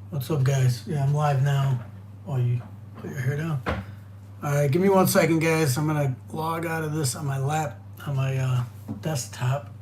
What's up, guys? Yeah, I'm live now. Oh, you put your hair down. All right, give me 1 second, guys. I'm gonna log out of this on my desktop.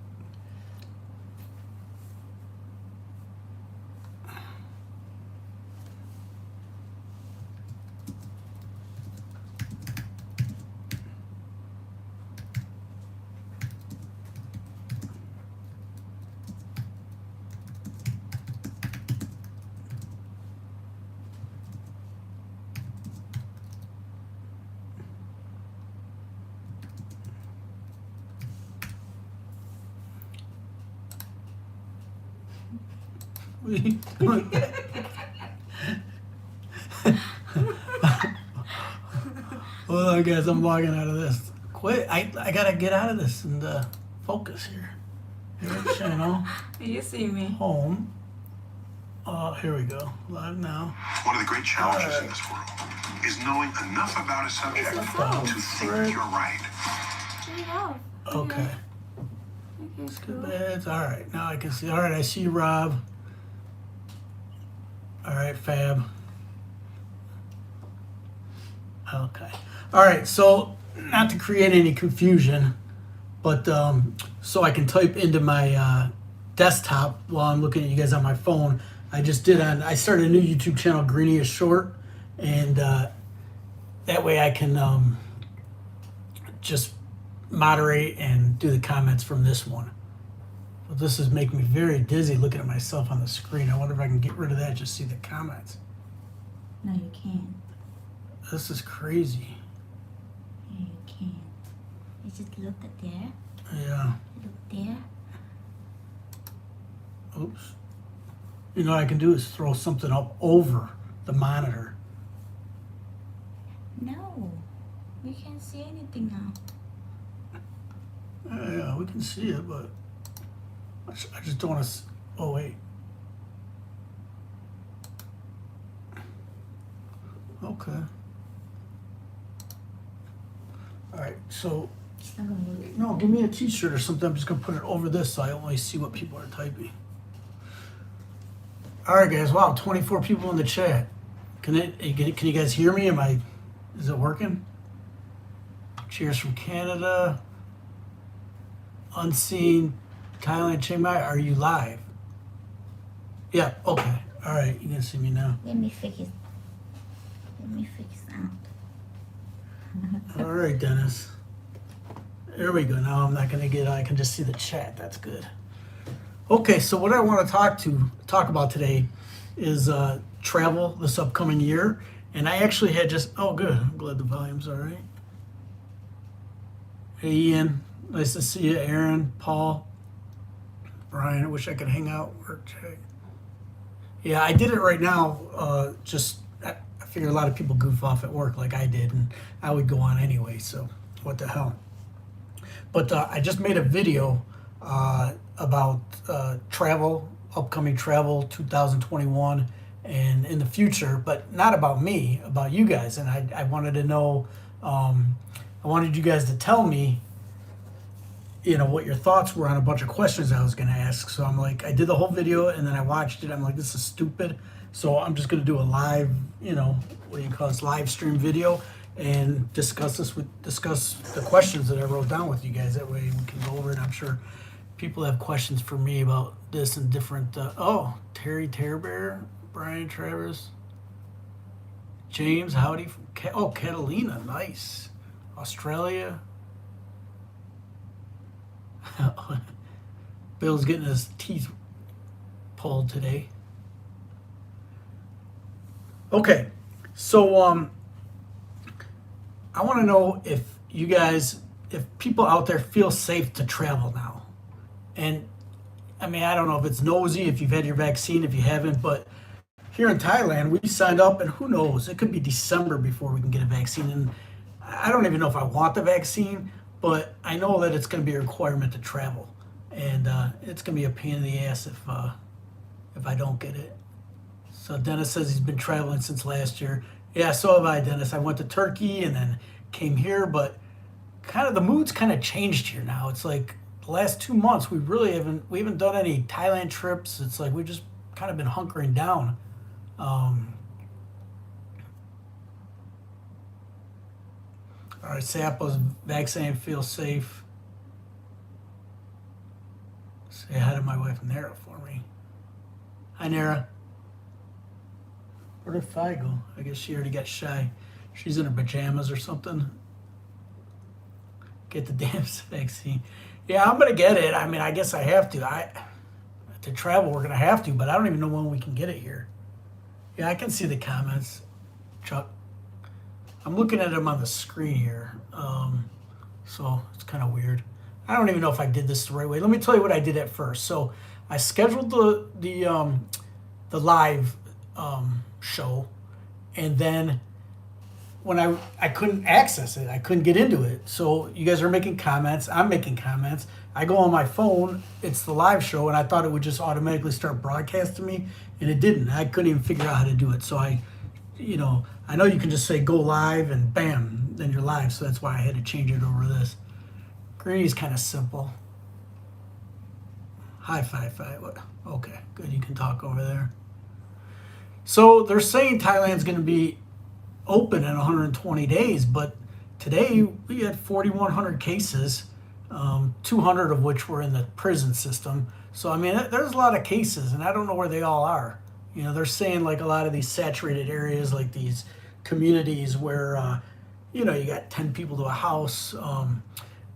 Hold on, guys. I'm logging out of this. Quit. I gotta get out of this and focus here. Here, channel, You see me. home. Here we go. Live now. One of the great challenges in this world is knowing enough about a subject to think you're right. Yeah. Okay. Okay, cool. Beds. All right. Now I can see. All right. I see you, Rob. All right, Fab. Okay. All right. So, not to create any confusion, but so I can type into my desktop while I'm looking at you guys on my phone. I started a new YouTube channel, Greenie is Short, and that way I can just moderate and do the comments from this one. But this is making me very dizzy looking at myself on the screen. I wonder if I can get rid of that, just see the comments. No, you can't. This is crazy. Yeah, you can. You just look at there. Yeah. Look there. Oops. You know what I can do is throw something up over the monitor. No. We can't see anything now. Yeah, we can see it, but I just don't want to. Oh, wait. Okay. All right, so, It's not gonna move. no, give me a t-shirt or something. I'm just going to put it over this so I only see what people are typing. All right, guys. Wow, 24 people in the chat. Can you guys hear me? Is it working? Cheers from Canada. Unseen. Thailand, Chiang Mai. Are you live? Yeah, okay. All right, you can see me now. Let me fix it. Let me fix out. All right, Dennis. There we go. Now I'm not going to I can just see the chat. That's good. Okay, so what I want to talk about today is travel this upcoming year. And I actually had oh, good. I'm glad the volume's all right. Hey, Ian. Nice to see you. Aaron, Paul, Brian. I wish I could hang out. Work check. Yeah, I did it right now. I figure a lot of people goof off at work like I did, and I would go on anyway, so what the hell. But I just made a video about upcoming travel 2021 and in the future, but not about me, about you guys. And I wanted to know, I wanted you guys to tell me, what your thoughts were on a bunch of questions I was going to ask. So I'm like, I did the whole video and then I watched it. I'm like, this is stupid. So I'm just going to do a live, live stream video and discuss the questions that I wrote down with you guys. That way we can go over it. I'm sure people have questions for me about this and different. Terry Terbear, Brian Travers, James, howdy. Catalina, nice. Australia. Bill's getting his teeth pulled today. Okay, so I want to know if people out there feel safe to travel now. And I mean, I don't know if it's nosy, if you've had your vaccine, if you haven't, but here in Thailand, we signed up, and who knows, it could be December before we can get a vaccine. And I don't even know if I want the vaccine, but I know that it's going to be a requirement to travel, and it's going to be a pain in the ass if I don't get it. So Dennis says he's been traveling since last year. Yeah, so have I, Dennis. I went to Turkey and then came here, but the mood's kind of changed here now. It's like the last 2 months we haven't done any Thailand trips. It's like we've just kind of been hunkering down. All right, Sappos vaccinated, feel safe. Say hi to my wife Nara for me. Hi Nara. Where did Fi go? I guess she already got shy. She's in her pajamas or something. Get the damn vaccine. Yeah, I'm gonna get it. I mean, I guess I have to. To travel, we're gonna have to, but I don't even know when we can get it here. Yeah, I can see the comments, Chuck. I'm looking at them on the screen here, so it's kind of weird. I don't even know if I did this the right way. Let me tell you what I did at first. So I scheduled the live show, and then when I couldn't access it, I couldn't get into it. So you guys are making comments, I'm making comments. I go on my phone, it's the live show, and I thought it would just automatically start broadcasting me, and it didn't. I couldn't even figure out how to do it. So I know you can just say go live and bam, then you're live. So that's why I had to change it over this. Greeny's kind of simple. High five. What? Okay, good. You can talk over there. So they're saying Thailand's going to be open in 120 days, but today we had 4,100 cases, 200 of which were in the prison system. So I mean, there's a lot of cases, and I don't know where they all are. They're saying like a lot of these saturated areas, like these communities where, you got 10 people to a house,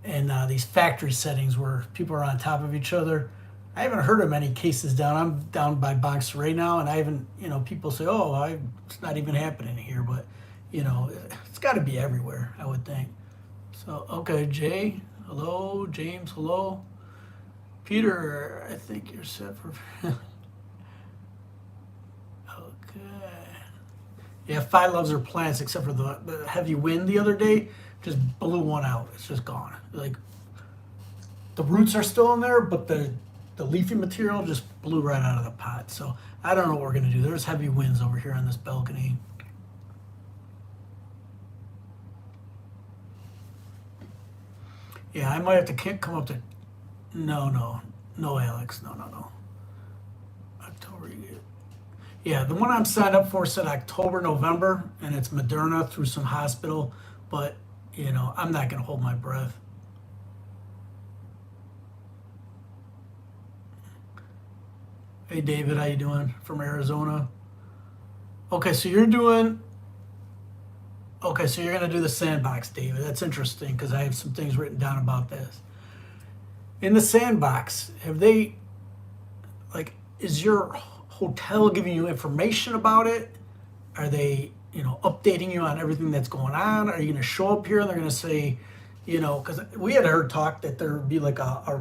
and these factory settings where people are on top of each other. I haven't heard of many cases down. I'm down by Box right now, and I haven't, people say, it's not even happening here, but, it's got to be everywhere, I would think. So, okay, Jay, hello. James, hello. Peter, I think you're set for... Okay. Yeah, Fi loves her plants, except for the heavy wind the other day. Just blew one out. It's just gone. Like, the roots are still in there, but the leafy material just blew right out of the pot. So I don't know what we're going to do. There's heavy winds over here on this balcony. Yeah, I might have to come up to... No, Alex. No. October. Yeah, the one I'm signed up for said October, November, and it's Moderna through some hospital. But, I'm not going to hold my breath. Hey, David, how you doing? From Arizona. Okay, so you're going to do the sandbox, David. That's interesting because I have some things written down about this. In the sandbox, have they, is your hotel giving you information about it? Are they, updating you on everything that's going on? Are you going to show up here and they're going to say, because we had heard talk that there would be like a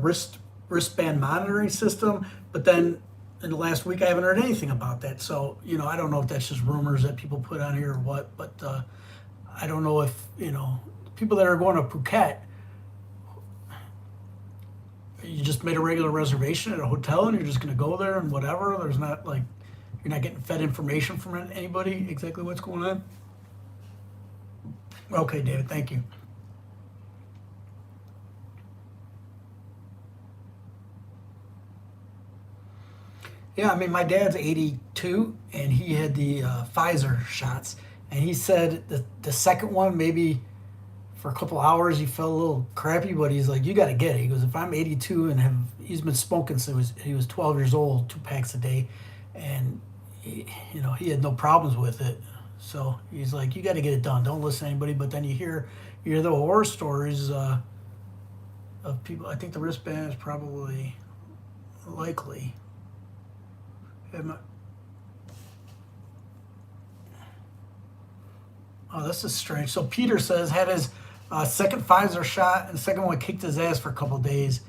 wristband monitoring system, but then in the last week I haven't heard anything about that. So, I don't know if that's just rumors that people put on here or what, but I don't know if, people that are going to Phuket, you just made a regular reservation at a hotel and you're just going to go there and whatever. There's not you're not getting fed information from anybody exactly what's going on. Okay, David, thank you. Yeah, I mean, my dad's 82 and he had the Pfizer shots, and he said the second one, maybe for a couple hours he felt a little crappy, but he's like, you got to get it. He goes, if I'm 82 and he's been smoking since he was 12 years old, 2 packs a day, and he had no problems with it. So he's like, you got to get it done. Don't listen to anybody. But then you hear the horror stories of people. I think the wristband is probably likely. Oh, this is strange. So Peter says had his second Pfizer shot, and the second one kicked his ass for a couple of days.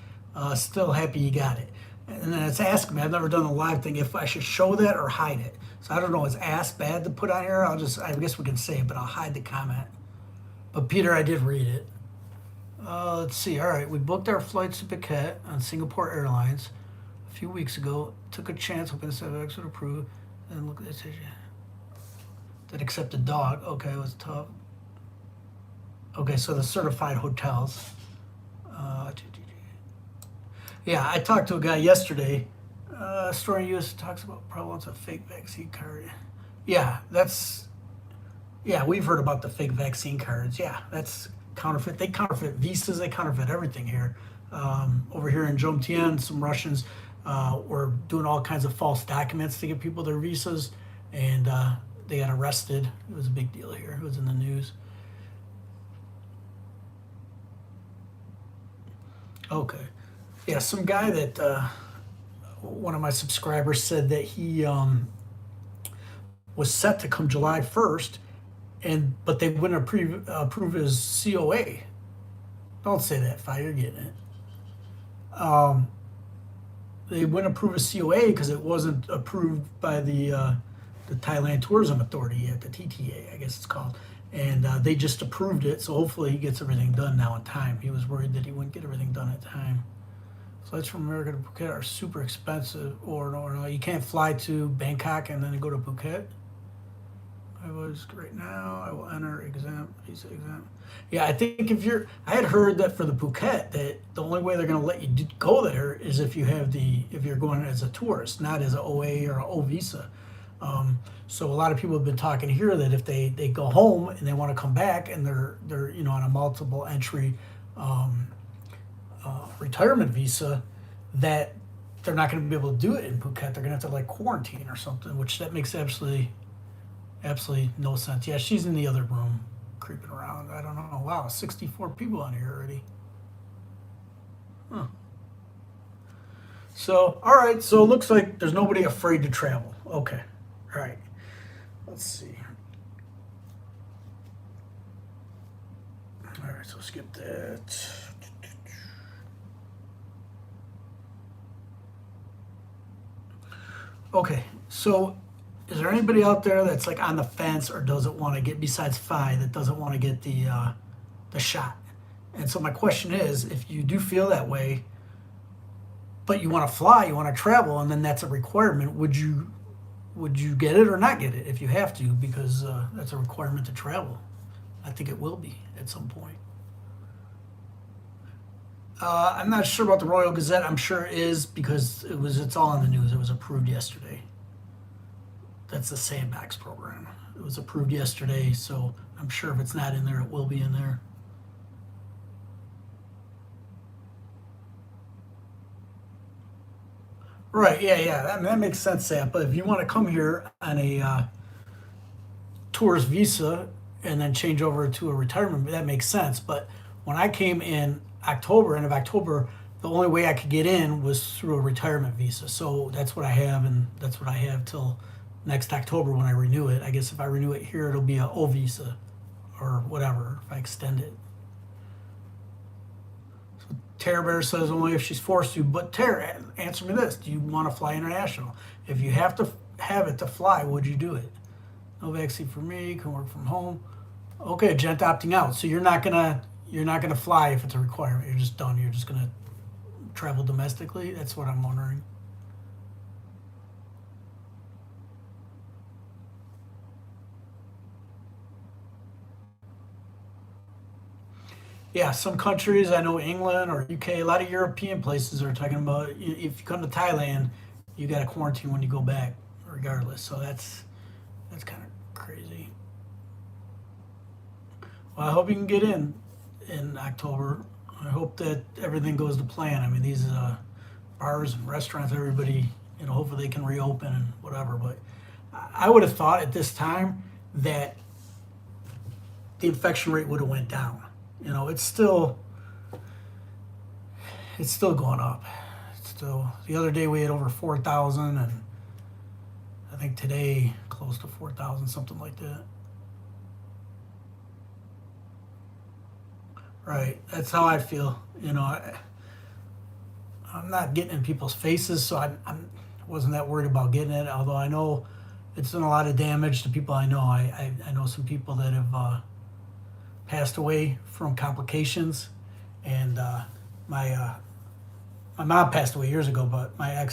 Still happy he got it. And then it's asking me, I've never done a live thing, if I should show that or hide it. So I don't know, is ass bad to put on here? I guess we can say it, but I'll hide the comment. But Peter, I did read it. Let's see. All right, we booked our flights to Phuket on Singapore Airlines a few weeks ago. Took a chance, hoping SFX would approve. And look at this issue. That accepted dog. Okay, it was tough. Okay, so the certified hotels. Yeah, I talked to a guy yesterday. Story in US talks about probably wants a fake vaccine card. Yeah, we've heard about the fake vaccine cards. Yeah, that's counterfeit. They counterfeit visas. They counterfeit everything here. Over here in Jomtien, some Russians were doing all kinds of false documents to get people their visas, and they got arrested. It was a big deal here. It was in the news. Okay. Yeah, some guy that one of my subscribers said that he was set to come July 1st, and but they wouldn't approve his COA. Don't say that, Fi, you're getting it. They wouldn't approve his COA because it wasn't approved by the Thailand Tourism Authority yet, the TTA, I guess it's called. And they just approved it, so hopefully he gets everything done now in time. He was worried that he wouldn't get everything done in time. Flights from America to Phuket are super expensive, or no, you can't fly to Bangkok and then go to Phuket. I was right now. I will enter visa exam. Yeah, I think I had heard that for the Phuket that the only way they're going to let you go there is if you're going as a tourist, not as an OA or an O visa. So a lot of people have been talking here that if they go home and they want to come back and they're on a multiple entry retirement visa, that they're not going to be able to do it in Phuket. They're going to have to like quarantine or something, which that makes absolutely no sense. Yeah, she's in the other room creeping around. I don't know. Wow, 64 people on here already. Huh. So, all right. So it looks like there's nobody afraid to travel. Okay. All right. Let's see. All right. So skip that. Okay. So is there anybody out there that's like on the fence or doesn't want to get, besides Fi, that doesn't want to get the shot? And so my question is, if you do feel that way, but you want to fly, you want to travel, and then that's a requirement, would you get it or not get it if you have to, because that's a requirement to travel? I think it will be at some point. I'm not sure about the Royal Gazette. I'm sure it is because it's all in the news. It was approved yesterday. That's the Sandbox program. It was approved yesterday, so I'm sure if it's not in there, it will be in there. Right, yeah. I mean, that makes sense, Sam. But if you want to come here on a tourist visa and then change over to a retirement, that makes sense. But when I came in end of October, the only way I could get in was through a retirement visa. So that's what I have, and that's what I have till next October when I renew it. I guess if I renew it here, it'll be a O visa or whatever if I extend it. So Tara Bear says only if she's forced to. But Tara, answer me this: do you want to fly international? If you have to have it to fly, would you do it? No vaccine for me. Can work from home. Okay, Gent opting out. So you're not gonna fly if it's a requirement. You're just done. You're just gonna travel domestically. That's what I'm wondering. Yeah, some countries, I know England or UK, a lot of European places are talking about if you come to Thailand, you got to quarantine when you go back, regardless. So that's kind of crazy. Well, I hope you can get in October. I hope that everything goes to plan. I mean, these bars and restaurants, everybody, hopefully they can reopen and whatever. But I would have thought at this time that the infection rate would have went down. It's still going up. It's still, the other day we had over 4,000, and I think today close to 4,000, something like that. Right. That's how I feel. I'm not getting in people's faces, so I wasn't that worried about getting it. Although I know it's done a lot of damage to people I know. I know some people that have passed away from complications, and my mom passed away years ago, but my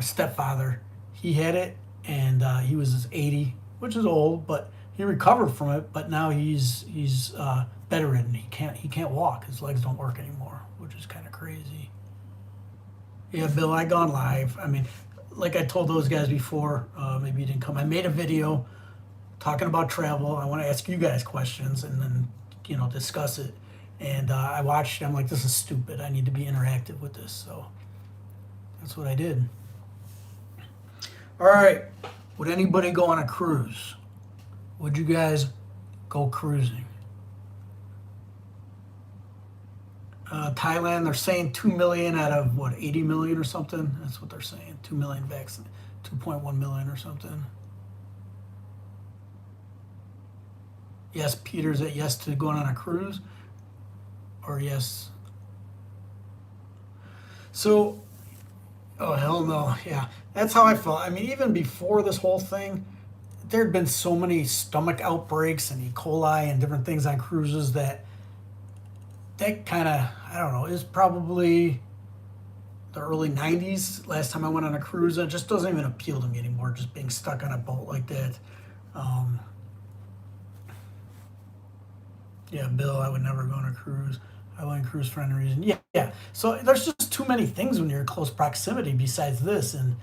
stepfather, he had it, and he was 80, which is old, but he recovered from it. But now he's bedridden. He can't walk. His legs don't work anymore, which is kind of crazy. Yeah, Bill, I gone live. I mean, like I told those guys before, maybe you didn't come. I made a video talking about travel. I want to ask you guys questions and then, discuss it. And I watched it. I'm like, this is stupid. I need to be interactive with this. So that's what I did. All right. Would anybody go on a cruise? Would you guys go cruising? Thailand, they're saying 2 million out of 80 million or something. That's what they're saying. 2 million vaccinated, 2.1 million or something. Yes, Peter's at yes to going on a cruise, or yes. So, oh hell no, yeah, that's how I felt. I mean, even before this whole thing, there had been so many stomach outbreaks and E. coli and different things on cruises that kind of, I don't know, is probably the early 90s last time I went on a cruise. It just doesn't even appeal to me anymore, just being stuck on a boat like that. Yeah, Bill, I would never go on a cruise. I wouldn't cruise for any reason. Yeah. So there's just too many things when you're in close proximity besides this. And,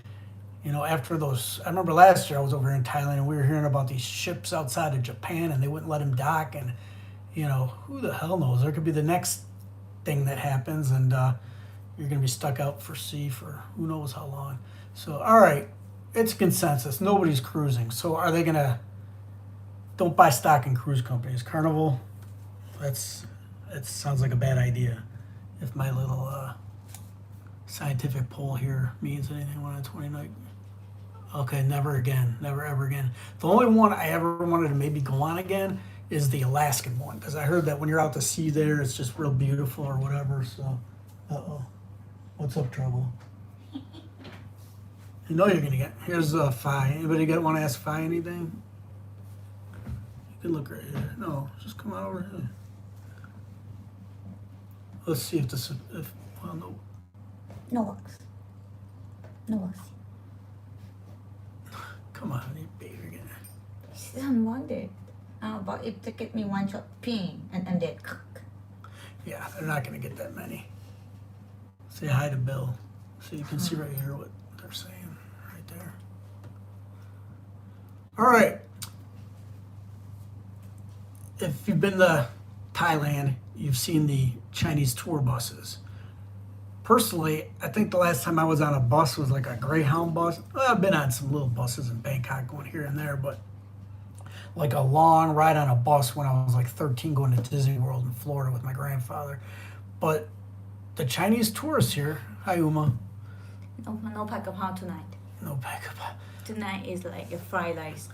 after those, I remember last year I was over here in Thailand and we were hearing about these ships outside of Japan and they wouldn't let them dock. And, who the hell knows? There could be the next thing that happens and you're going to be stuck out for sea for who knows how long. So, all right, it's consensus. Nobody's cruising. So are they going to, don't buy stock in cruise companies. Carnival, that sounds like a bad idea. If my little scientific poll here means anything, 1 in 20 night. Okay, never again. Never ever again. The only one I ever wanted to maybe go on again is the Alaskan one, because I heard that when you're out to sea there, it's just real beautiful or whatever. So, what's up, trouble? You know you're gonna get. Here's Phi. Anybody want to ask Phi anything? You can look right here. No, just come on over here. Let's see if this. Well, no. No wax. No wax. Come on, you baby again. She doesn't want it. But if they get me one shot, ping, and then Yeah, they're not gonna get that many. Say hi to Bill, so you can see right here what they're saying, right there. All right. If you've been to Thailand, you've seen the Chinese tour buses. Personally, I think the last time I was on a bus was like a Greyhound bus. Well, I've been on some little buses in Bangkok going here and there, but like a long ride on a bus when I was like 13 going to Disney World in Florida with my grandfather. But the Chinese tourists here, hi Uma. no pack of how tonight. No backup. Tonight is like a fried rice.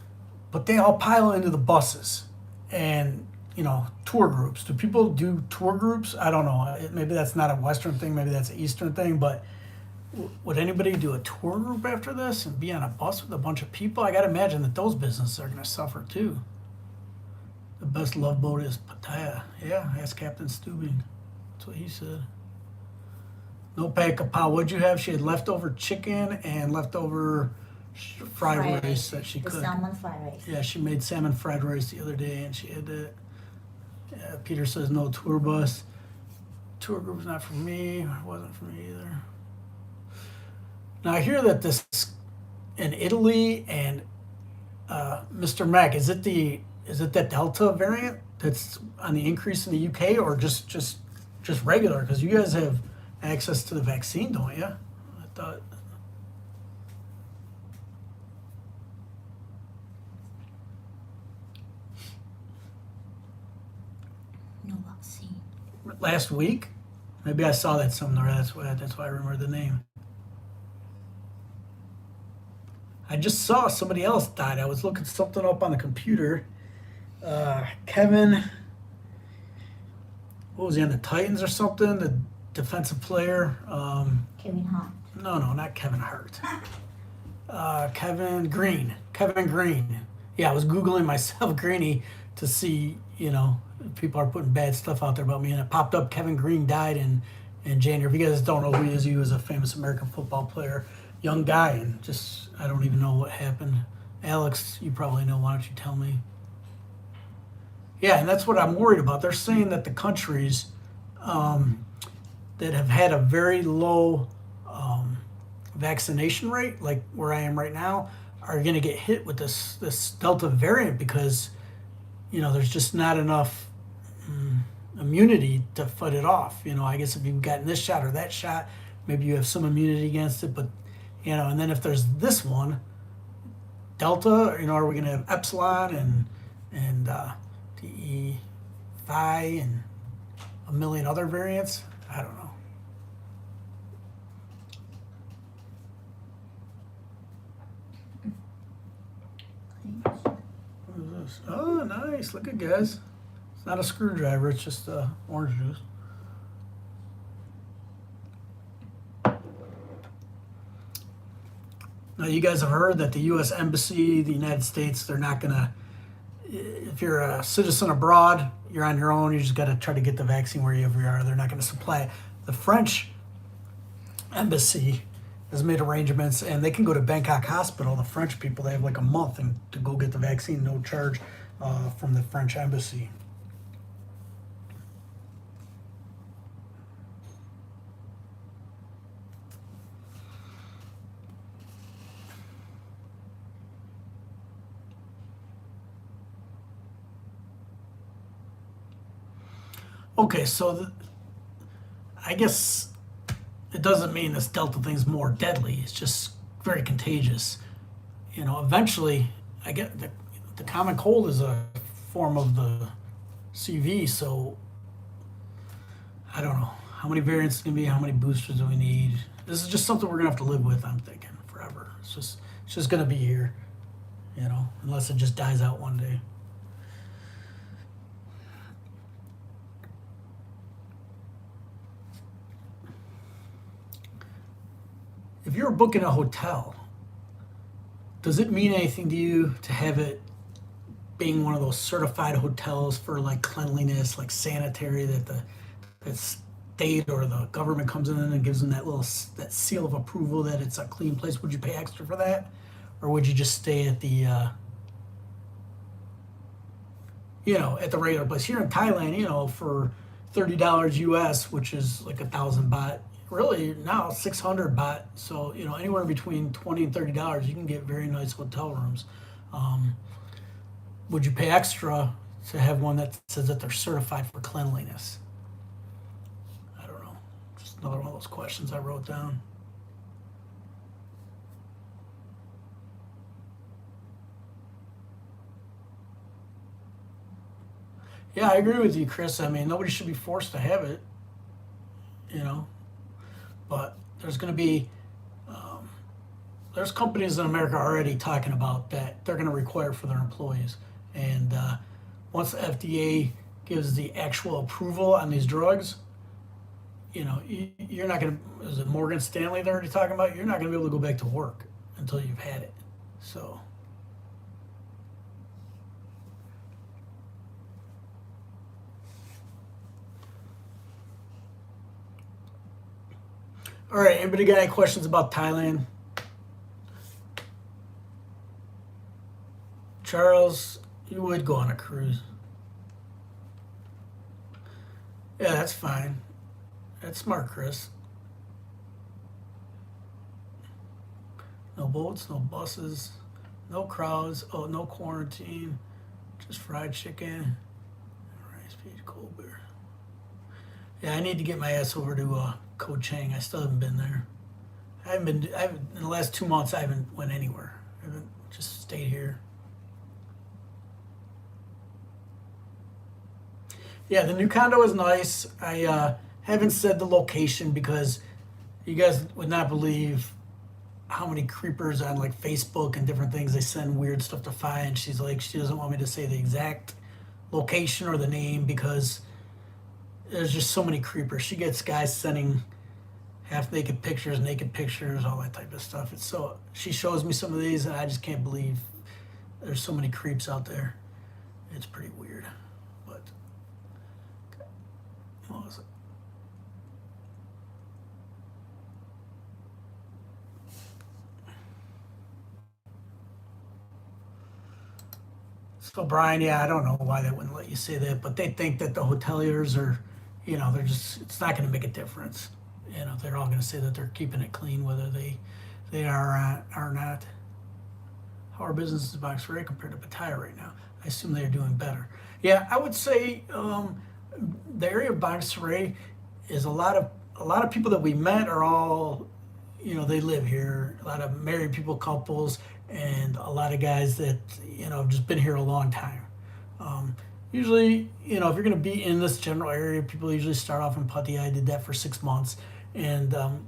But they all pile into the buses and, tour groups. Do people do tour groups? I don't know. Maybe that's not a Western thing. Maybe that's an Eastern thing. But would anybody do a tour group after this and be on a bus with a bunch of people? I got to imagine that those businesses are going to suffer too. The best love boat is Pattaya. Yeah, ask Captain Stubing. That's what he said. No pay kapow. What'd you have? She had leftover chicken and leftover fried rice that she the cooked. salmon fried rice. Yeah, she made salmon fried rice the other day and she had that. Yeah, Peter says no tour bus. Tour group's not for me. It wasn't for me either. Now I hear that this in Italy and Mr. Mac, is it that Delta variant that's on the increase in the UK or just regular? Because you guys have access to the vaccine, don't you? I thought. No vaccine. Last week, maybe I saw that somewhere. That's why I remember the name. I just saw somebody else died. I was looking something up on the computer. Kevin, what was he on the Titans or something? The defensive player. Kevin Hart. No, not Kevin Hart. Kevin Green. Kevin Green. Yeah, I was Googling myself Greeny to see, if people are putting bad stuff out there about me, and it popped up. Kevin Green died in January. If you guys don't know who he was a famous American football player, young guy, and I don't even know what happened. Alex, you probably know. Why don't you tell me? Yeah, and that's what I'm worried about. They're saying that the countries that have had a very low vaccination rate, like where I am right now, are going to get hit with this Delta variant because there's just not enough immunity to fight it off. I guess if you've gotten this shot or that shot, maybe you have some immunity against it. But and then if there's this one, Delta, are we going to have Epsilon and DE Phi and a million other variants? I don't know. What is this? Oh, nice. Look at guys. It's not a screwdriver. It's just orange juice. Now, you guys have heard that the U.S. Embassy, the United States, they're not going to, if you're a citizen abroad, you're on your own. You just got to try to get the vaccine wherever you are. They're not going to supply it. The French Embassy has made arrangements, and they can go to Bangkok Hospital. The French people, they have like a month to go get the vaccine, no charge from the French Embassy. Okay, so I guess it doesn't mean this Delta thing's more deadly. It's just very contagious. Eventually, I get the common cold is a form of the CV, so I don't know how many variants it's gonna be, how many boosters do we need. This is just something we're gonna have to live with, I'm thinking, forever. It's just gonna be here, unless it just dies out one day. If you're booking a hotel, does it mean anything to you to have it being one of those certified hotels for like cleanliness, like sanitary, that the state or the government comes in and gives them that seal of approval that it's a clean place? Would you pay extra for that, or would you just stay at the at the regular place? Here in Thailand, for $30 US, which is like 1,000 baht. Really now 600 baht, so anywhere between $20 and $30 you can get very nice hotel rooms. Would you pay extra to have one that says that they're certified for cleanliness? I don't know, just another one of those questions I wrote down. Yeah, I agree with you, Chris. I mean, nobody should be forced to have it, but there's going to be there's companies in America already talking about that they're going to require for their employees. And once the FDA gives the actual approval on these drugs, you're not going to, is it Morgan Stanley they're already talking about? You're not going to be able to go back to work until you've had it. So, all right, anybody got any questions about Thailand? Charles, you would go on a cruise. Yeah, that's fine. That's smart, Chris. No boats, no buses, no crowds, no quarantine, just fried chicken, rice, peach, cold beer. Yeah, I need to get my ass over to Ko Chang. I still haven't been there. In the last 2 months, I haven't went anywhere. I haven't just stayed here. Yeah, the new condo is nice. I haven't said the location because you guys would not believe how many creepers on like Facebook and different things, they send weird stuff to Fi, and she's like, she doesn't want me to say the exact location or the name because there's just so many creepers. She gets guys sending half naked pictures, all that type of stuff. It's so, she shows me some of these and I just can't believe there's so many creeps out there. It's pretty weird. But what was it? So Brian, yeah, I don't know why they wouldn't let you say that, but they think that the hoteliers are, they're just, it's not going to make a difference. They're all going to say that they're keeping it clean, whether they are not. How are businesses in Boxer compared to Pattaya right now? I assume they're doing better. Yeah, I would say the area of Boxer is a lot of people that we met are all, they live here. A lot of married people, couples, and a lot of guys that have just been here a long time. Um, Usually, if you're going to be in this general area, people usually start off in Pattaya. I did that for 6 months, and and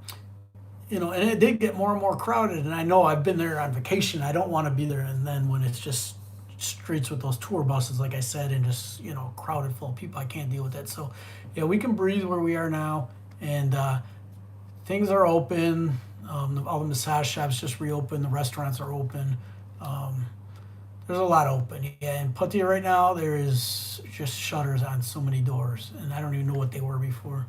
it did get more and more crowded. And I know I've been there on vacation. I don't want to be there, and then when it's just streets with those tour buses, like I said, and just crowded full of people, I can't deal with that. So, yeah, we can breathe where we are now, and things are open. All the massage shops just reopened. The restaurants are open. Um, there's a lot open. Yeah, in Pattaya right now, there is just shutters on so many doors, and I don't even know what they were before.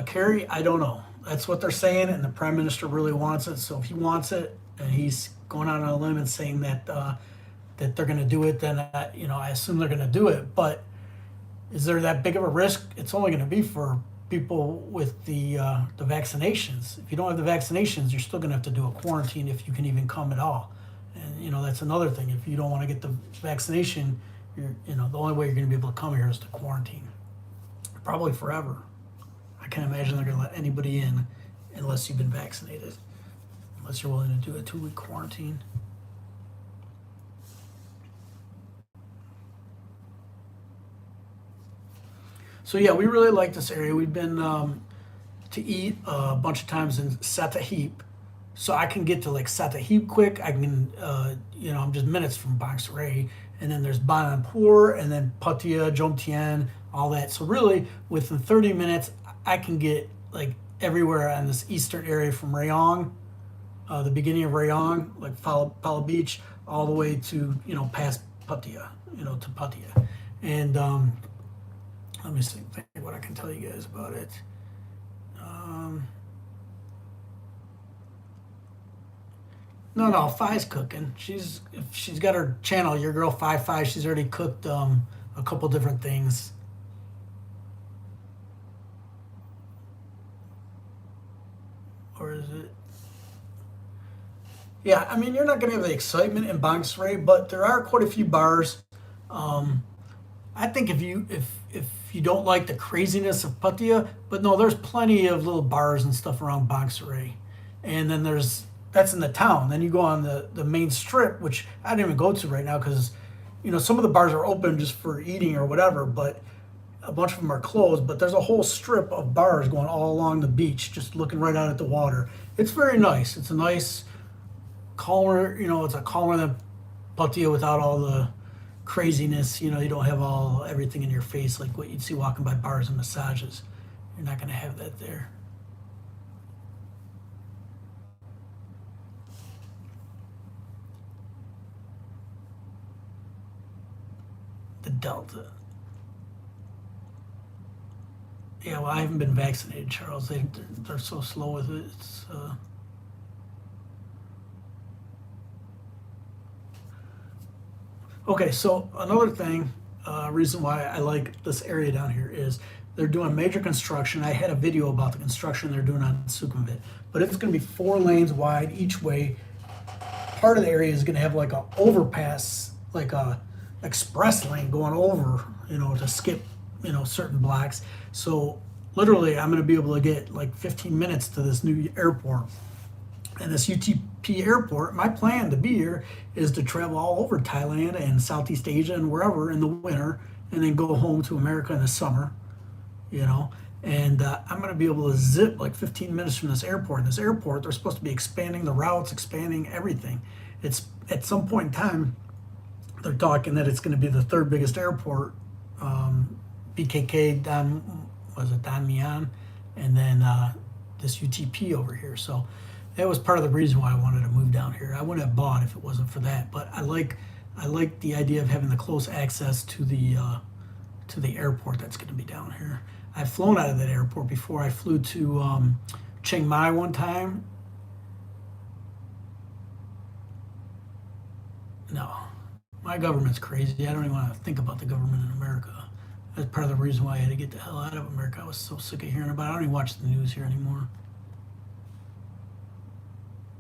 Kerry, I don't know. That's what they're saying, and the prime minister really wants it. So if he wants it, and he's going out on a limb and saying that they're going to do it, then I assume they're going to do it. But is there that big of a risk? It's only going to be for people with the vaccinations. If you don't have the vaccinations, you're still going to have to do a quarantine if you can even come at all. And that's another thing. If you don't want to get the vaccination, the only way you're going to be able to come here is to quarantine, probably forever. I can't imagine they're going to let anybody in unless you've been vaccinated, unless you're willing to do a 2-week quarantine. So yeah, we really like this area. We've been to eat a bunch of times in Satahip, so I can get to like Satahip quick. I can, I'm just minutes from Boxer, and then there's Bananpur, and then Pattaya, Jomtien, all that. So really, within 30 minutes, I can get like everywhere on this eastern area from Rayong, the beginning of Rayong, like Pala Beach, all the way to past Pattaya, to Pattaya, and let me think what I can tell you guys about it. No, Fi's cooking. She's got her channel, Your Girl Fi. She's already cooked a couple different things. Or is it? Yeah, I mean, you're not going to have the excitement in Boxer, but there are quite a few bars. I think if you don't like the craziness of Pattaya, but no, there's plenty of little bars and stuff around Boxer, and then that's in the town. Then you go on the main strip, which I didn't even go to right now because some of the bars are open just for eating or whatever, but a bunch of them are closed. But there's a whole strip of bars going all along the beach, just looking right out at the water. It's very nice. It's a nice, calmer. It's a calmer than Pattaya without all the craziness. You don't have everything in your face like what you'd see walking by bars and massages. You're not going to have that there. The Delta. Yeah, well, I haven't been vaccinated, Charles. They're so slow with it. It's okay. So another thing, reason why I like this area down here is they're doing major construction. I had a video about the construction they're doing on Sukhumvit, but it's going to be 4 lanes wide each way. Part of the area is going to have like a overpass, like a express lane going over, to skip, certain blocks. So literally, I'm going to be able to get like 15 minutes to this new airport. And this UTP airport, my plan to be here is to travel all over Thailand and Southeast Asia and wherever in the winter, and then go home to America in the summer, And I'm going to be able to zip like 15 minutes from this airport. And this airport, they're supposed to be expanding the routes, expanding everything. It's at some point in time, they're talking that it's going to be the 3rd biggest airport. BKK, Dan Mian, and then this UTP over here. So that was part of the reason why I wanted to move down here. I wouldn't have bought if it wasn't for that. But I like the idea of having the close access to the airport that's going to be down here. I've flown out of that airport before. I flew to Chiang Mai one time. No, my government's crazy. I don't even want to think about the government in America. That's part of the reason why I had to get the hell out of America. I was so sick of hearing about it. I don't even watch the news here anymore.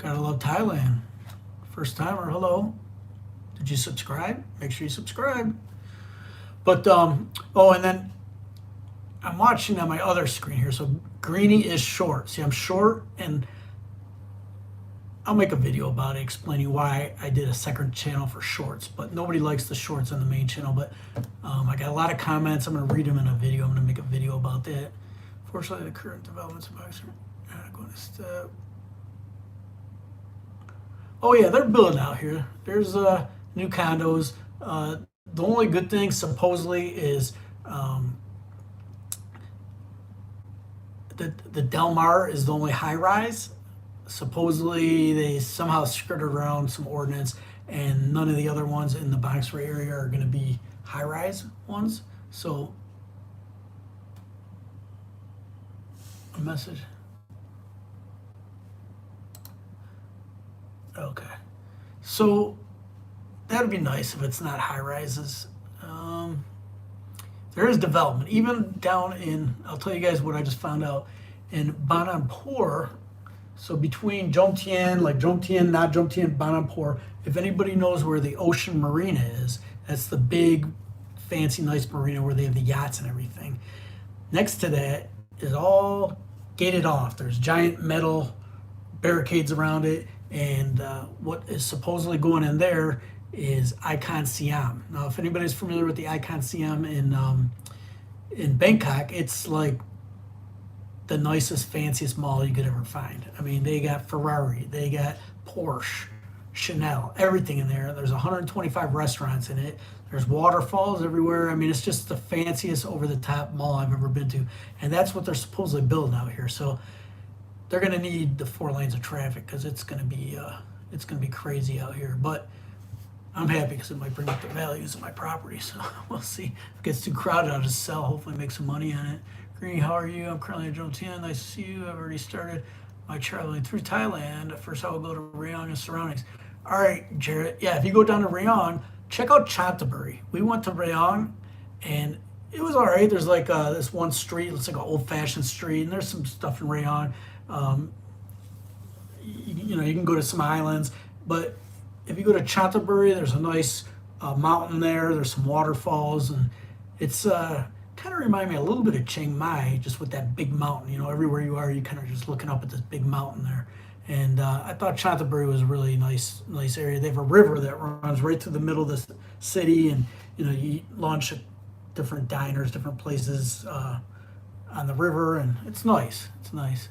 Gotta love Thailand. First timer, hello. Did you subscribe? Make sure you subscribe. But oh, and then I'm watching on my other screen here. So Greeny is short. See, I'm short, and I'll make a video about it explaining why I did a second channel for shorts. But nobody likes the shorts on the main channel. But I got a lot of comments. I'm going to read them in a video. I'm going to make a video about that. Fortunately, the current developments of going to step. Oh yeah, they're building out here. There's new condos. The only good thing supposedly is the Del Mar is the only high rise. Supposedly they somehow skirted around some ordinance, and none of the other ones in the Boxer area are going to be high rise ones. So a message. Okay, so that'd be nice if it's not high rises. There is development, even down in, I'll tell you guys what I just found out, in Bananpur. So between Jomtien, like Jomtien, not Jomtien, Bananpur, if anybody knows where the Ocean Marina is, that's the big, fancy, nice marina where they have the yachts and everything. Next to that is all gated off. There's giant metal barricades around it, and what is supposedly going in there is Icon Siam. Now, if anybody's familiar with the Icon Siam in Bangkok, it's like the nicest, fanciest mall you could ever find. I mean, they got Ferrari, they got Porsche, Chanel, everything in there. There's 125 restaurants in it. There's waterfalls everywhere. I mean, it's just the fanciest, over-the-top mall I've ever been to, and that's what they're supposedly building out here. So they're going to need the 4 lanes of traffic because it's going to be crazy out here. But I'm happy because it might bring up the values of my property. So we'll see. If it gets too crowded, I'll just sell. Hopefully, make some money on it. Green, how are you? I'm currently at Jomtien. Nice to see you. I've already started my traveling through Thailand. First, I will go to Rayong and surroundings. All right, Jarrett. Yeah, if you go down to Rayong, check out Chantaburi. We went to Rayong, and it was all right. There's like this one street. It's like an old-fashioned street, and there's some stuff in Rayong. You know, you can go to some islands, but if you go to Chantaburi, there's a nice mountain there. There's some waterfalls, and it's kind of remind me a little bit of Chiang Mai, just with that big mountain. You know, everywhere you are, you kind of just looking up at this big mountain there. And I thought Chantaburi was a really nice area. They have a river that runs right through the middle of the city, and you know, you launch at different diners, different places on the river, and it's nice. It's nice.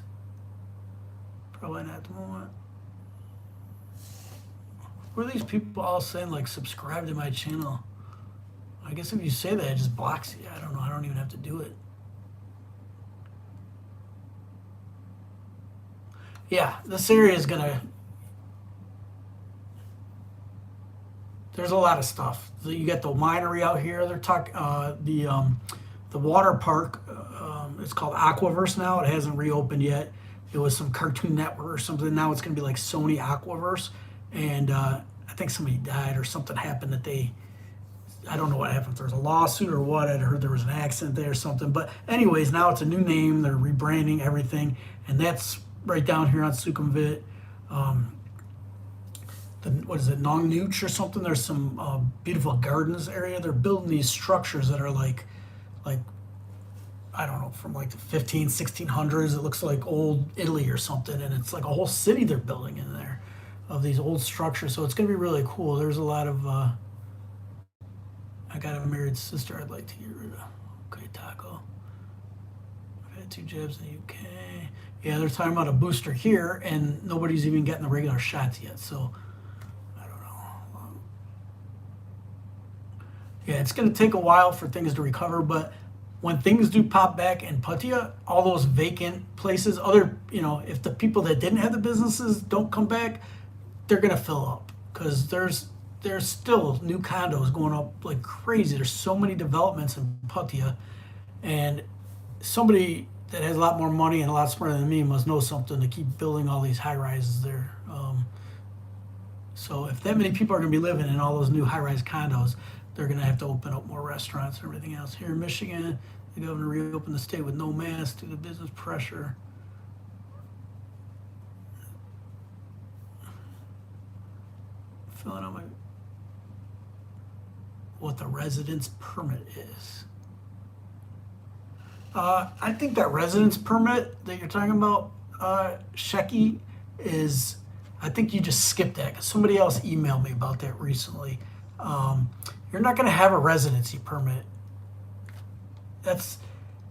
Probably not at the moment. What are these people all saying, like, subscribe to my channel? I guess if you say that, it just blocks you. I don't know. I don't even have to do it. Yeah, this area is gonna. There's a lot of stuff. You got the winery out here. They're talking the water park. It's called Aquaverse now. It hasn't reopened yet. It was some Cartoon Network or something. Now it's gonna be like Sony Aquaverse, and I think somebody died or something happened that they. I don't know what happened. If there was a lawsuit or what. I'd heard there was an accident there or something. But anyways, now it's a new name. They're rebranding everything, and that's right down here on Sukhumvit. What is it, Nong Nooch or something? There's some beautiful gardens area. They're building these structures that are like I don't know, from like the 1600s. It looks like old Italy or something, and it's like a whole city they're building in there of these old structures. So it's going to be really cool. There's a lot of. I got a married sister I'd like to get rid of. Okay, Taco. I've had 2 jabs in the UK. Yeah, they're talking about a booster here, and nobody's even getting the regular shots yet. So, I don't know. Yeah, it's going to take a while for things to recover, but when things do pop back in Pattaya, all those vacant places, if the people that didn't have the businesses don't come back, they're going to fill up because there's still new condos going up like crazy. There's so many developments in Pattaya, and somebody that has a lot more money and a lot smarter than me must know something to keep building all these high rises there. So if that many people are going to be living in all those new high rise condos, they're going to have to open up more restaurants and everything else. Here in Michigan, the governor reopened the state with no masks due to business pressure. filling out what the residence permit is. I think that residence permit that you're talking about, Shecky, is, I think you just skipped that because somebody else emailed me about that recently. You're not going to have a residency permit. That's,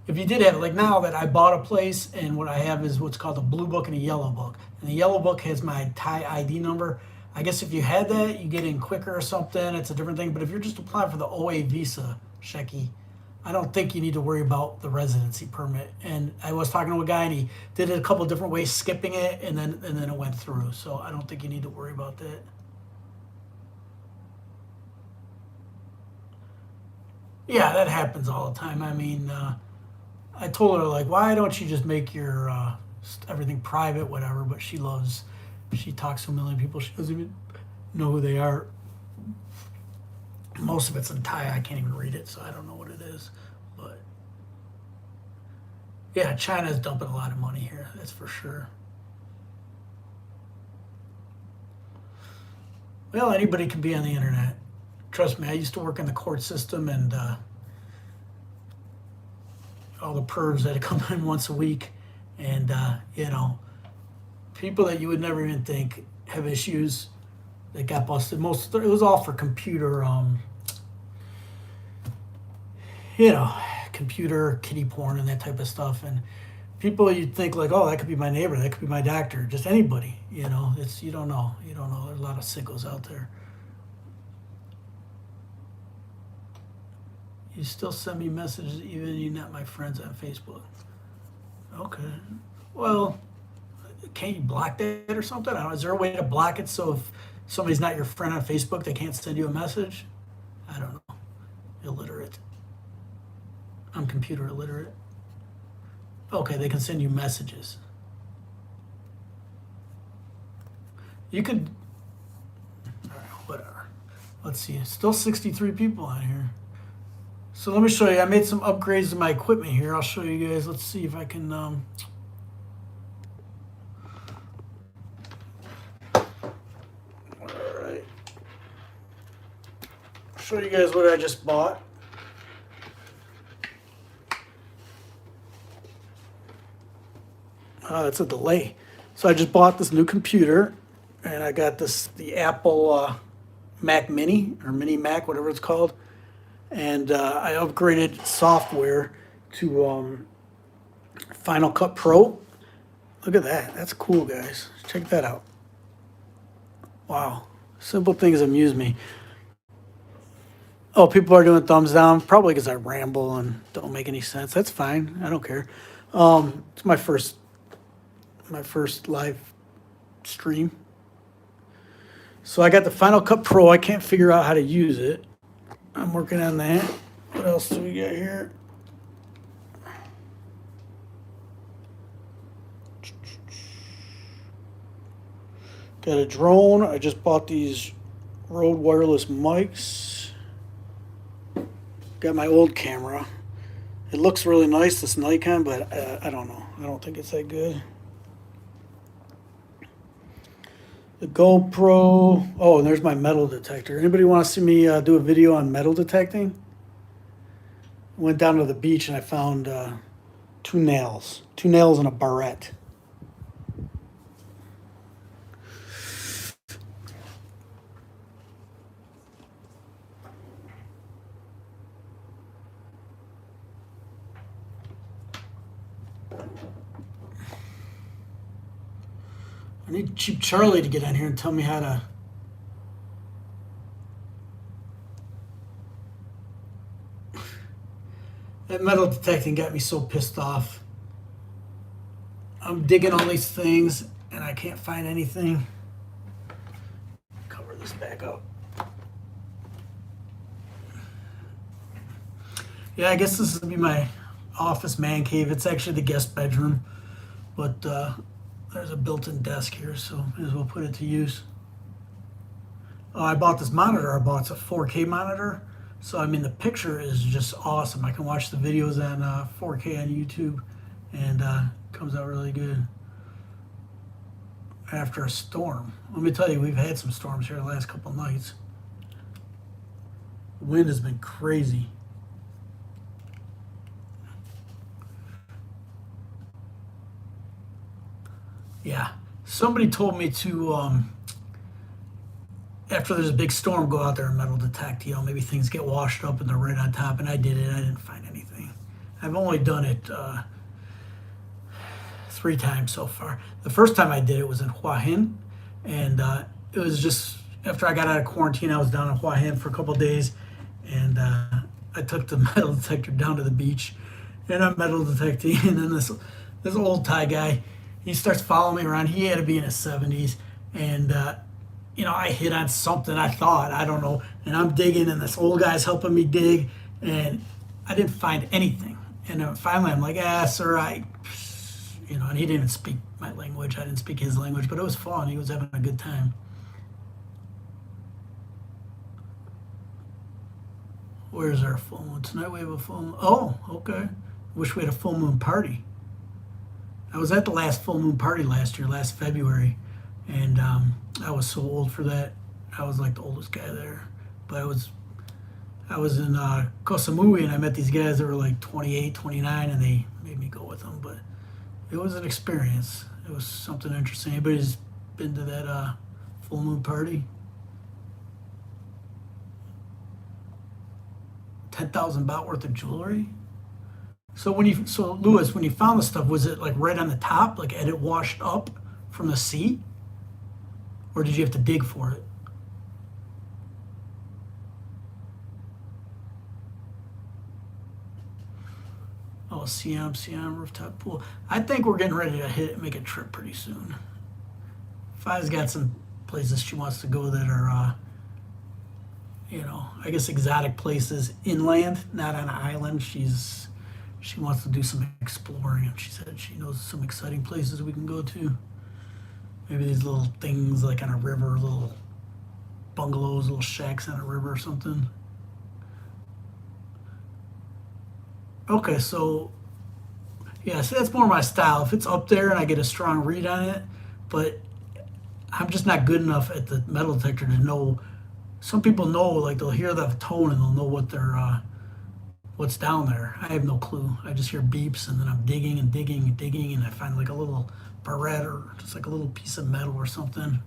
if you did have it, like now that I bought a place and what I have is what's called a blue book and a yellow book. And the yellow book has my Thai ID number. I guess if you had that, you get in quicker or something. It's a different thing. But if you're just applying for the OA visa, Shecky, I don't think you need to worry about the residency permit. And I was talking to a guy and he did it a couple different ways, skipping it, and then it went through. So I don't think you need to worry about that. Yeah, that happens all the time. I mean, I told her, like, why don't you just make your everything private, whatever. But she talks to a million people. She doesn't even know who they are. Most of it's in Thai. I can't even read it, so I don't know what it is. But yeah, China's dumping a lot of money here. That's for sure. Well, anybody can be on the internet. Trust me, I used to work in the court system, and all the pervs that come in once a week, and you know, people that you would never even think have issues that got busted. It was all for computer, you know, computer kiddie porn and that type of stuff. And people you'd think like, oh, that could be my neighbor, that could be my doctor, just anybody. You know, you don't know. There's a lot of sickos out there. You still send me messages even if you're not my friends on Facebook. Okay. Well, can't you block that or something? I don't know. Is there a way to block it so if somebody's not your friend on Facebook, they can't send you a message? I don't know. Illiterate. I'm computer illiterate. Okay, they can send you messages. You could, whatever. Let's see, still 63 people on here. So let me show you. I made some upgrades to my equipment here. I'll show you guys. Let's see if I can. All right. Show you guys what I just bought. It's a delay. So I just bought this new computer, and I got the Apple Mac Mini or Mini Mac, whatever it's called. And I upgraded software to Final Cut Pro. Look at that. That's cool, guys. Check that out. Wow. Simple things amuse me. Oh, people are doing thumbs down. Probably because I ramble and don't make any sense. That's fine. I don't care. It's my first live stream. So I got the Final Cut Pro. I can't figure out how to use it. I'm working on that. What else do we got here? Got a drone. I just bought these Rode wireless mics. Got my old camera. It looks really nice, this Nikon, but I don't know. I don't think it's that good. The GoPro. Oh, and there's my metal detector. Anybody want to see me do a video on metal detecting? Went down to the beach and I found 2 nails. 2 nails and a barrette. I need Cheap Charlie to get in here and tell me how to. That metal detecting got me so pissed off. I'm digging all these things and I can't find anything. Cover this back up. Yeah, I guess this will be my office man cave. It's actually the guest bedroom, but there's a built-in desk here, so may as well put it to use. Oh, I bought this monitor. It's a 4K monitor. So, I mean, the picture is just awesome. I can watch the videos on 4K on YouTube, and it comes out really good. after a storm. Let me tell you, we've had some storms here the last couple of nights. The wind has been crazy. Yeah, somebody told me to, after there's a big storm, go out there and metal detect. You know, maybe things get washed up and they're right on top. And I did it. I didn't find anything. I've only done it 3 times so far. The first time I did it was in Hua Hin, and it was just after I got out of quarantine. I was down in Hua Hin for a couple of days, and I took the metal detector down to the beach, and I'm metal detecting. And then this old Thai guy, he starts following me around. He had to be in his 70s, and you know, I hit on something. I don't know, and I'm digging, and this old guy's helping me dig, and I didn't find anything. And then finally, I'm like, sir, you know, and he didn't even speak my language. I didn't speak his language, but it was fun. He was having a good time. Where's our full moon? Tonight we have a full moon. Oh, okay. Wish we had a full moon party. I was at the last full moon party last year, last February, and I was so old for that. I was like the oldest guy there. But I was in Koh Samui, and I met these guys that were like 28, 29, and they made me go with them. But it was an experience. It was something interesting. Anybody's been to that full moon party? 10,000 baht worth of jewelry. So Lewis, when you found the stuff, was it like right on the top, like had it washed up from the sea, or did you have to dig for it? Oh, Siam rooftop pool. I think we're getting ready to make a trip pretty soon. Fi's got some places she wants to go that are, you know, I guess exotic places inland, not on an island. She wants to do some exploring, and she said she knows some exciting places we can go to. Maybe these little things like on a river, little bungalows, little shacks on a river or something. Okay, so yeah, so that's more my style. If it's up there and I get a strong read on it, but I'm just not good enough at the metal detector to know. Some people know, like they'll hear the tone and they'll know what's down there. I have no clue. I just hear beeps, and then I'm digging and digging and digging, and I find like a little barrette or just like a little piece of metal or something.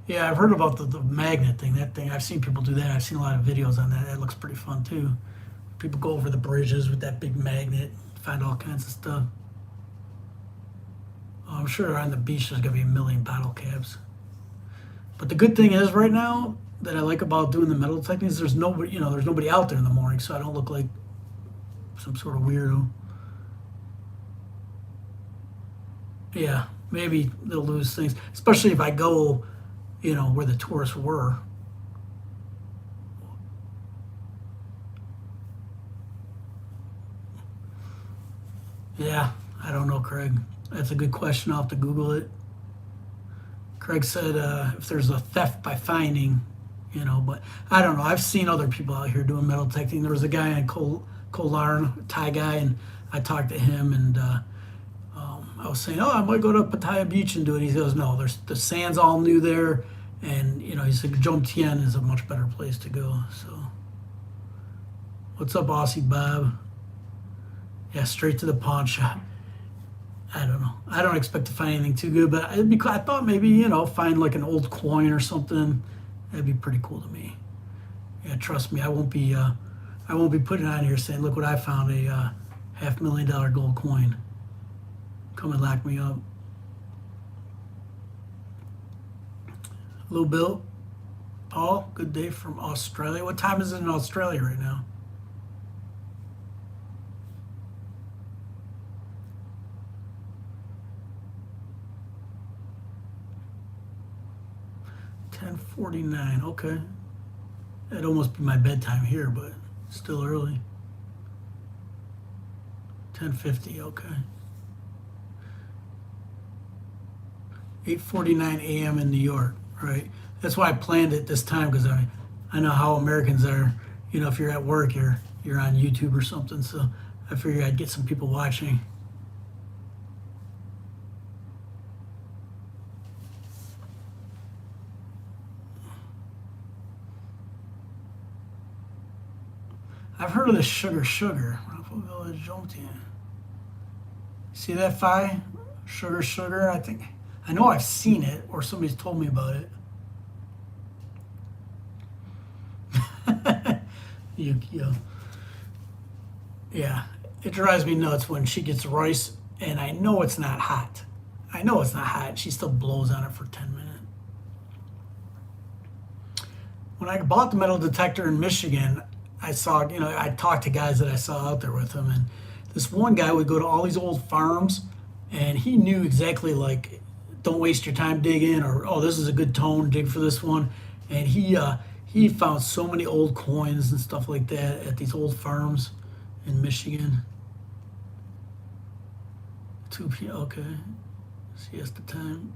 Yeah, I've heard about the magnet thing. That thing, I've seen people do that. I've seen a lot of videos on that. That looks pretty fun too. People go over the bridges with that big magnet, find all kinds of stuff. Oh, I'm sure on the beach there's gonna be a million bottle caps. But the good thing is right now that I like about doing the metal detecting is there's nobody out there in the morning, so I don't look like some sort of weirdo. Yeah, maybe they'll lose things, especially if I go, you know, where the tourists were. Yeah, I don't know, Craig. That's a good question. I'll have to Google it. Craig said if there's a theft by finding, you know, but I don't know. I've seen other people out here doing metal detecting. There was a guy in Kolarn, a Thai guy, and I talked to him, and I was saying, I might go to Pattaya Beach and do it. He goes, no, the sand's all new there, and you know, he said Jomtien is a much better place to go. So, what's up, Aussie Bob? Yeah, straight to the pawn shop. I don't know. I don't expect to find anything too good, but I thought maybe, you know, find like an old coin or something. That'd be pretty cool to me. Yeah, trust me, I won't be putting it on here saying, look what I found, a $500,000 gold coin. Come and lock me up. Hello, Bill. Paul, good day from Australia. What time is it in Australia right now? $10:49. Okay. That'd almost be my bedtime here, but still early. 10:50. Okay. 8:49 a.m. in New York. Right. That's why I planned it this time, because I know how Americans are. You know, if you're at work, you're on YouTube or something. So I figured I'd get some people watching. I've heard of this sugar. Raffle Village jumped in. See that Fi? Sugar. I know I've seen it or somebody's told me about it. Yukio. Yeah, it drives me nuts when she gets rice and I know it's not hot. She still blows on it for 10 minutes. When I bought the metal detector in Michigan, I saw, I talked to guys that I saw out there with him, and this one guy would go to all these old farms, and he knew exactly, like, don't waste your time digging, or, oh, this is a good tone, dig for this one. And he found so many old coins and stuff like that at these old farms in Michigan. 2 p.m. Okay. Siesta time.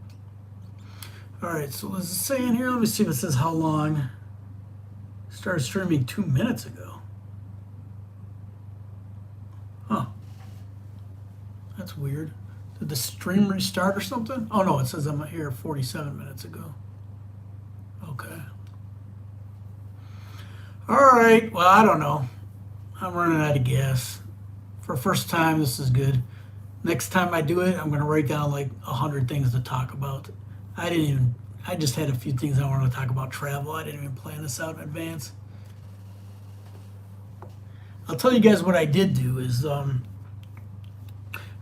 All right, so does it say in here? Let me see if it says how long. Started streaming 2 minutes ago. Huh. That's weird. Did the stream restart or something? Oh no, it says I'm here 47 minutes ago. Okay. All right, well, I don't know. I'm running out of gas. For first time, this is good. Next time I do it, I'm going to write down like 100 things to talk about. I just had a few things I wanted to talk about travel. I didn't even plan this out in advance. I'll tell you guys what I did do is I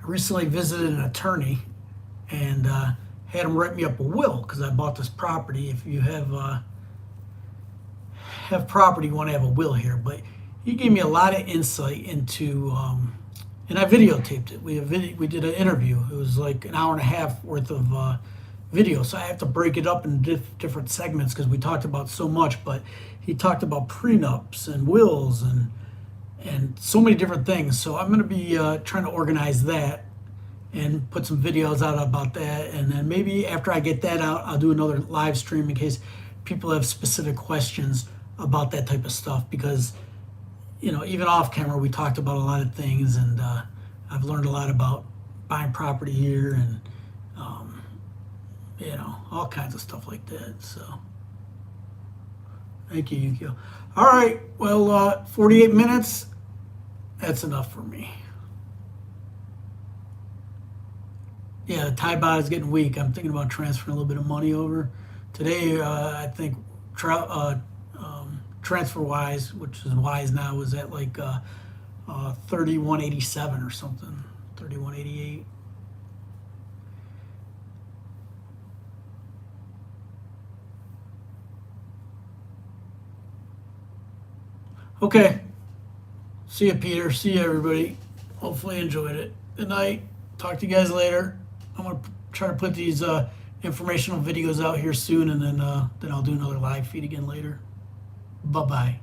recently visited an attorney and had him write me up a will because I bought this property. If you have property, you want to have a will here. But he gave me a lot of insight into, and I videotaped it. We did an interview. It was like an hour and a half worth of video, so I have to break it up in different segments because we talked about so much. But he talked about prenups and wills and so many different things. So I'm going to be trying to organize that and put some videos out about that. And then maybe after I get that out, I'll do another live stream in case people have specific questions about that type of stuff. Because, even off camera, we talked about a lot of things, and I've learned a lot about buying property here and, all kinds of stuff like that. So thank you, Yukio. All right, well, 48 minutes. That's enough for me. Yeah, the Thai baht is getting weak. I'm thinking about transferring a little bit of money over. Today, I think transfer-wise, which is wise now, was at like 31.87 or something, 31.88. Okay. See you, Peter. See you, everybody. Hopefully you enjoyed it. Good night. Talk to you guys later. I'm going to try to put these informational videos out here soon, and then I'll do another live feed again later. Bye-bye.